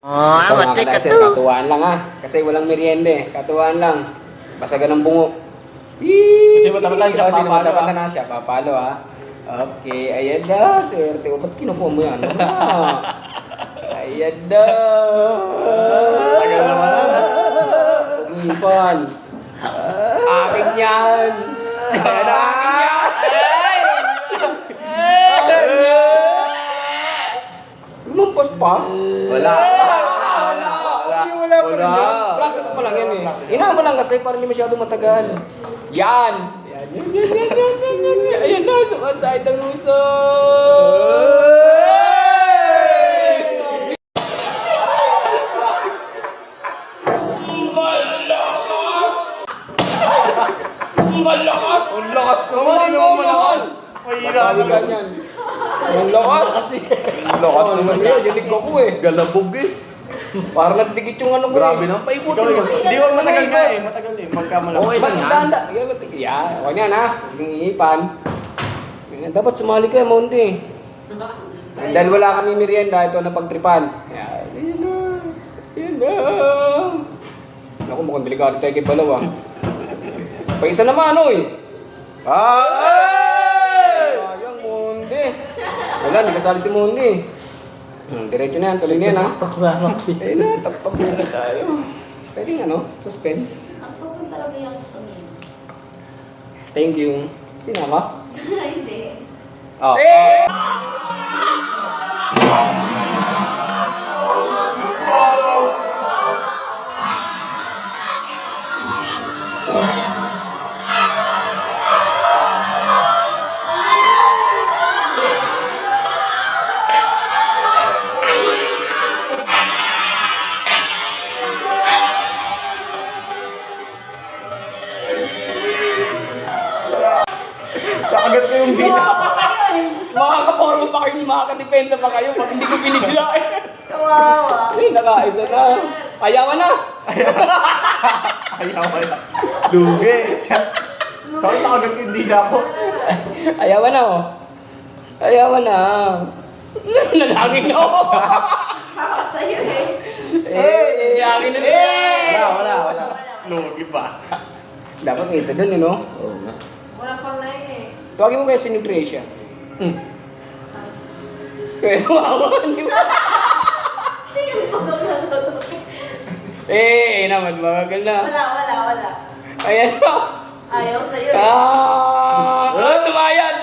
Oh, Ito mga matik ka kadaser, to. katuwaan lang ha. Kasi walang meriende. Katuwaan lang. Basagan ng bungo. Kasi matapat siya, Sino papalo, matapat ah. na siya? Papalo ha. Okay, ayan na. Swerte ko. Ba't kinukuha mo yan? Ayan na. Tagal naman na. Umipan. Akin yan. Ayan na, akin yan. Ayan na. Lumampas pa? Wala. Wala pa rin yan. Practice pa lang yan eh. Inahan mo lang kasi para hindi masyado matagal. Yan! Yan. Ayan na, sumasahid ang uso! Malakas! Ang lakas naman! Ano ang malakas? Mahirap. Ganyan. Ang lakas! Ang lakas naman niya. Dinig ako eh. Galabog eh. Parang nagdikit yung ano ko Grabe eh. nang paibutin mo. Di ba matagal nga eh. Matagal eh. Pagka malaki. Okay lang yan. Danda. Yan. Huwag yan ha. Sige iipan. Yan, dapat sumali ka, Monty. Dahil wala kami merienda, ito na pagtripan. Yan. Yan na. Yan na. Naku, mukhang delikado tayo kay Balaw ah. Pa-isa naman ano eh. Sayang, Monty. Wala, hindi kasali si Monty. Diretso na yan, tuloy na yan ha. Ayun na, tapos na tayo. Pwedeng ano, suspend. Ang pupunta talaga yung sa min. Thank you. Sinama? Hindi. Oh. Kakagat ko yung dita. Makakaporma pa kayo, makakadepensa pa kayo pag hindi ko binigla eh. Kawawa. Eh, nakaisa na. Ayawan na. Ayaw mas. Lugi. Sorry, kakagat ko yung dita ko. Ayawan na oh. Ayawan na. Nalangin na ako. Ako sa'yo eh. Akin na din. Wala. Lugi pa. Dapat may isa dun, no? Oo nga. Wala pang na eh. Tawagin mo kaya si Nutrition. Kaya wawan, di ba? Tingin mo doon na doon. Naman, mabagal na. Wala. Ayan na. Ayaw sa'yo eh. Sumayan!